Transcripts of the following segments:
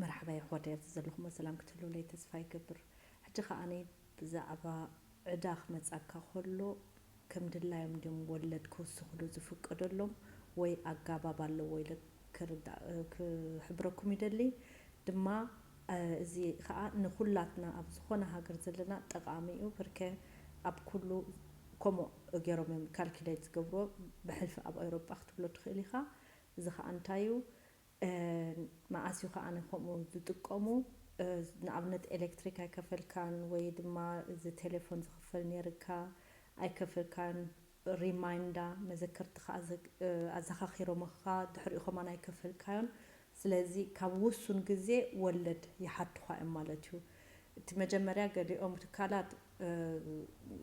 مرحبا يا حواتي زلكم السلام كتلو لي تسفاي كبر حتى خاني بزعبا عداخ مصاكا خلو كم دلايم دم ولد كوسخلو زفقدلهم ወይ አጋባብ አለው ወይ ክሕብረኩም ይደሊ ድማ እዚ ከዓ ንኹላትና ኣብ ዝኾነ ሃገር ዘለና ጠቃሚኡ ፍርከ ኣብ ኩሉ ኮሞ ገሮም ካልኩሌት ዝገብሮ ብሕልፊ ኣብ ኣውሮፓ ክትብሎ ትኽእል ኢኻ እዚ ከዓ እንታዩ ማኣስዩ ከዓ ንከምኡ ዝጥቀሙ ንኣብነት ኤሌክትሪክ ኣይከፈልካን ወይ ድማ እዚ ቴሌፎን ዝኽፈል ነርካ ኣይከፈልካን ሪማይንዳ መዘከርት ኣዘኻኺሮምኻ ድሕሪኦም ኣናይ ከፈልካዮን ስለዚ ካብ ውሱን ግዜ ወለድ ይሓትኳ ማለት እዩ እቲ መጀመርያ ገሊኦም ትካላት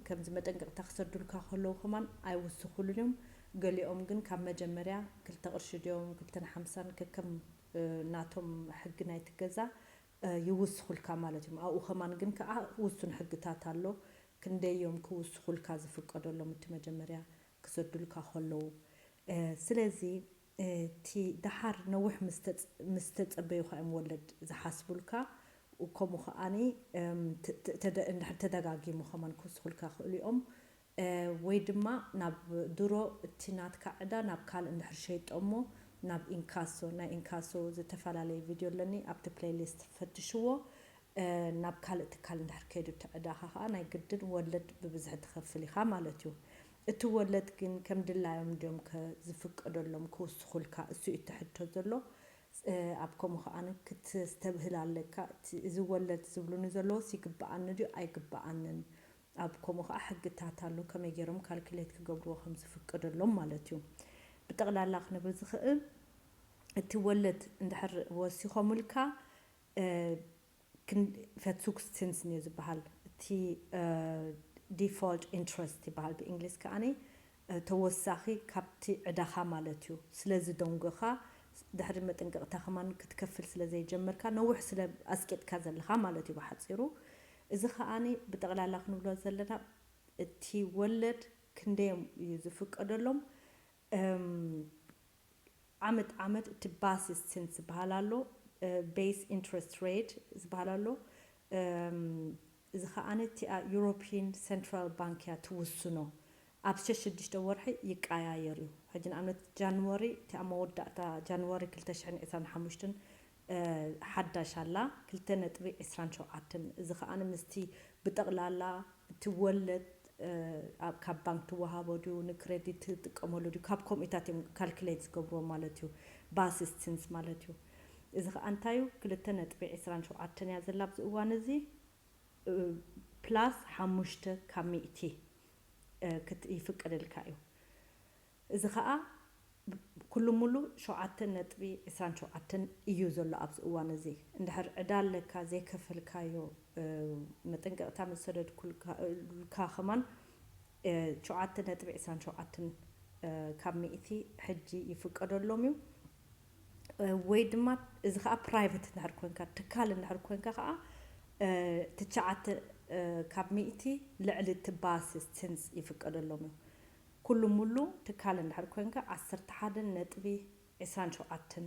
ከም ዝመጠንቀቕታ ክሰዱልካ ከለው ከማን ኣይውስኹሉንም ገሊኦም ግን ካብ መጀመርያ 2 ቅርሺ ዲዮም 250 ከከም ናቶም ሕግ ናይ ትገዛ ይውስኹልካ ማለት እዩ ኣብኡ ከማን ግን ከዓ ውሱን ሕግታት ኣሎ ክንደዮም ክውስኹልካ ዝፍቀደሎም እቲ መጀመርያ ክሰዱልካ ከለው ስለዚ እቲ ድሓር ነዊሕ ምስተፀበዩ ኸም ወለድ ዝሓስቡልካ ከምኡ ከዓኒ ተደጋጊሙ ከማን ክውስኹልካ ክእልዮም ወይ ድማ ናብ ድሮ እቲ ናትካ ዕዳ ናብ ካልእ እንድሕር ሸይጦሞ ናብ ኢንካሶ ናይ ኢንካሶ ዝተፈላለዩ ቪድዮ ኣለኒ ኣብቲ ፕሌይሊስት ፈትሽዎ ናብ ካልእ ትካል እንድሕር ከይዱ ትዕዳኻ ከዓ ናይ ግድን ወለድ ብብዝሒ ትኸፍል ኢኻ ማለት እዩ እቲ ወለድ ግን ከም ድላዮም ድዮም ዝፍቀደሎም ክውስኹልካ እሱ እትሕቶ ዘሎ ኣብ ከምኡ ከዓ ክትስተብህል ኣለካ እዚ ወለድ ዝብሉኒ ዘሎ ሲግባኣኒ ድዩ ኣይግባኣንን ኣብ ከምኡ ከዓ ሕግታት ኣሎ ከመይ ገይሮም ካልኩሌት ክገብርዎ ከም ዝፍቀደሎም ማለት እዩ ብጠቕላላ ክንብል ዝኽእል እቲ ወለድ እንድሕር ወሲኾምልካ fetischuwo news behal ti default interest behal be english kaani ተወሳኺ ካብቲ ዕዳኻ ማለት እዩ ስለዚ ደንጎኻ ድሕሪ መጠንቀቕታ ከማን ክትከፍል ስለዘይ ጀመርካ ነውሕ ስለ ኣስቄጥካ ዘለኻ ማለት እዩ በሓፂሩ እዚ ከዓኒ ብጠቕላላ ክንብሎ ዘለና እቲ ወለድ ክንደዮም እዩ ዝፍቀደሎም ዓመት እቲ ባሲስ ሲንስ በሃል ኣሎ base interest rate ዝባላሎ እዚ ከዓኒ እቲ ዩሮፒያን ሴንትራል ባንክ ያ ትውስኖ ኣብ 6 ወርሒ ይቃያየር እዩ ሕጂ ንኣብነት ጃንዋሪ እቲ መወዳእታ ጃንዋሪ 2025 ሓዳሽ ኣላ 2.27 እዚ ከዓኒ ምስቲ ብጠቕላላ ትወለድ ካብ ባንክ ትወሃቦ ድዩ ንክሬዲት ትጥቀመሉ ድዩ ካብ ኮሚታት ካልኩሌት ዝገብርዎ ማለት እዩ ባሲስ ሲንስ ማለት እዩ እዚ ከዓ እንታዩ 2.27 ያ ዘላ ኣብዚ እዋን እዚ ፕላስ 5 ካብ 100 ይፍቀደልካ እዩ እዚ ከዓ ኩሉ ሙሉ 7.27 እዩ ዘሎ ኣብዚ እዋን እዚ እንድሕር ዕዳ ኣለካ ዘይከፈልካዮ መጠንቀቕታ መሰደድኩልካ ከማን 7.27 ካብ 100 ሕጂ ይፍቀደሎም እዩ ወይ ድማ እዚ ከዓ ፕራይቬት እንድሕር ኮንካ ትካል እንድሕር ኮንካ ከዓ ትሽዓተ ካብ 100 ልዕሊ ትባሲስ ሲንስ ይፍቀደሎም እዩ ኩሉ ሙሉ ትካል እንድሕር ኮንካ 11.27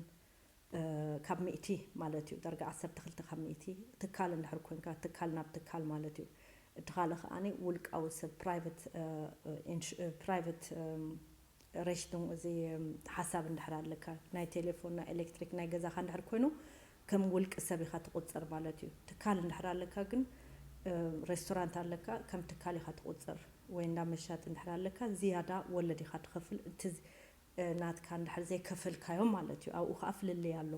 ካብ 100 ማለት እዩ ደረጃ 12 ካብ 100 ትካል እንድሕር ኮንካ ትካል ናብ ትካል ማለት እዩ እቲ ካልእ ከዓኒ ውልቃዊ ሰብ ፕራይቬት ረሽቱን እዚ ሓሳብ እንድሕር ኣለካ ናይ ቴሌፎን ናይ ኤሌክትሪክ ናይ ገዛኻ እንድሕር ኮይኑ ከም ውልቅ ሰብ ኢኻ ትቁፀር ማለት እዩ ትካል እንድሕር ኣለካ ግን ሬስቶራንት ኣለካ ከም ትካል ኢኻ ትቁፀር ወይ እንዳ መሻጥ እንድሕር ኣለካ ዝያዳ ወለድ ኢኻ ትኸፍል እቲ ናትካ እንድሕር ዘይከፈልካዮም ማለት እዩ ኣብኡ ከዓ ፍልልይ ኣሎ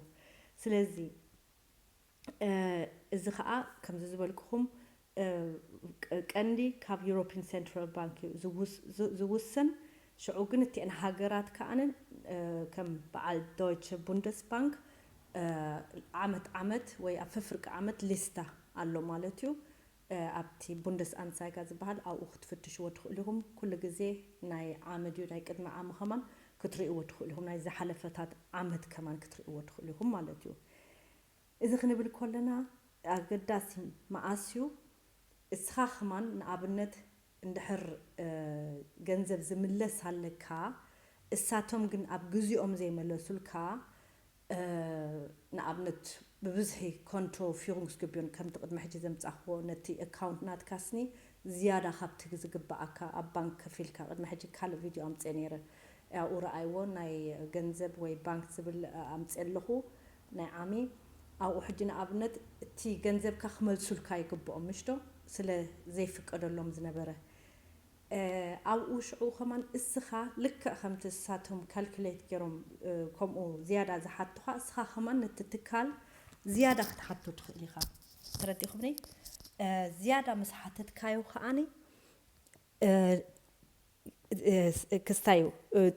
ስለዚ እዚ ከዓ ከም ዝበልኩኹም ቀንዲ ካብ ዩሮፒያን ሴንትራል ባንክ ዝውሰን ሽዑ ግን እቲአን ሃገራት ከዓንን ከም በዓል ዶይቸ ቡንደስባንክ ዓመት ወይ ኣብ ፍርቂ ዓመት ሊስታ ኣሎ ማለት እዩ ኣብቲ ቡንደስ አንሳይጋ ዝበሃል ኣብኡ ክትፍትሽዎ ትኽእሉ ኢኹም ኩሉ ግዜ ናይ ዓመት እዩ ናይ ቅድሚ ዓመት ከማን ክትሪእዎ ትኽእሉ ኢኹም ናይ ዝሓለፈታት ዓመት ከማን ክትሪእዎ ትኽእሉ ኢኹም ማለት እዩ እዚ ክንብል ከለና ኣገዳሲ ማኣስዩ እስኻ ከማን ንኣብነት እንድሕር ገንዘብ ዝምለስ ኣለካ እሳቶም ግን ኣብ ግዜኦም ዘይመለሱልካ ንኣብነት ብብዝሒ ኮንቶ ፊሩንግስግቢዮን ከም ትቅድሚ ሕጂ ዘምጻኽዎ ነቲ ኣካውንት ናትካስኒ ዝያዳ ካብቲ ዝግባኣካ ኣብ ባንክ ከፊልካ ቅድሚ ሕጂ ካልእ ቪድዮ ኣምፅአ ነይረ ያው ረኣይዎ ናይ ገንዘብ ወይ ባንክ ዝብል ኣምፅአ ኣለኹ ናይ ዓሚ ኣብኡ ሕጂ ንኣብነት እቲ ገንዘብካ ክመልሱልካ ይግብኦም ምሽቶ ስለ ዘይፍቀደሎም ዝነበረ ኣብኡ ሽዑ ኸማን እስኻ ልክዕ ከምቲ ንሳቶም ካልኩሌት ገይሮም ከምኡ ዝያዳ ዝሓትኻ እስኻ ኸማን ነቲ ትካል ዝያዳ ክትሓቱ ትኽእል ኢኻ ተረዲእኹምኒ ዝያዳ ምስ ሓተትካዮ ከዓኒ ክስታዩ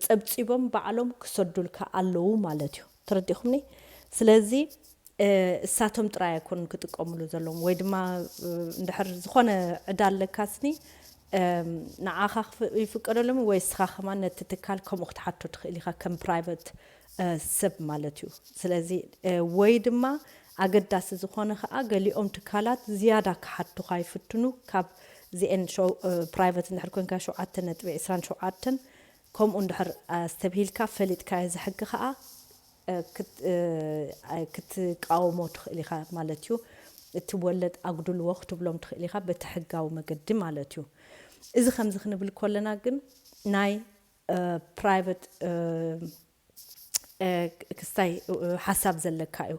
ፀብፂቦም ባዕሎም ክሰዱልካ ኣለዉ ማለት እዩ ተረዲእኹምኒ ስለዚ እሳቶም ጥራይ ኣይኮኑን ክጥቀምሉ ዘለዎም ወይ ድማ እንድሕር ዝኾነ ዕዳ ኣለካስኒ ንዓኻ ይፍቀደሎም ወይ እስኻ ኸማን ነቲ ትካል ከምኡ ክትሓቱ ትኽእል ኢኻ ከም ፕራይቬት ሰብ ማለት እዩ ስለዚ ወይ ድማ ኣገዳሲ ዝኾነ ከዓ ገሊኦም ትካላት ዝያዳ ክሓቱኻ ይፍትኑ ካብ ዚአን ፕራይቬት እንድሕር ኮንካ 7.27 ከምኡ እንድሕር ዝተብሂልካ ፈሊጥካ ዝሕጊ ከዓ ክትቃወሞ ትኽእል ኢኻ ማለት እዩ እቲ ወለድ ኣጉድልዎ ክትብሎም ትኽእል ኢኻ በቲ ሕጋዊ መገዲ ማለት እዩ እዚ ከምዚ ክንብል ከለና ግን ናይ ፕራይቬት ክስታይ ሓሳብ ዘለካ እዩ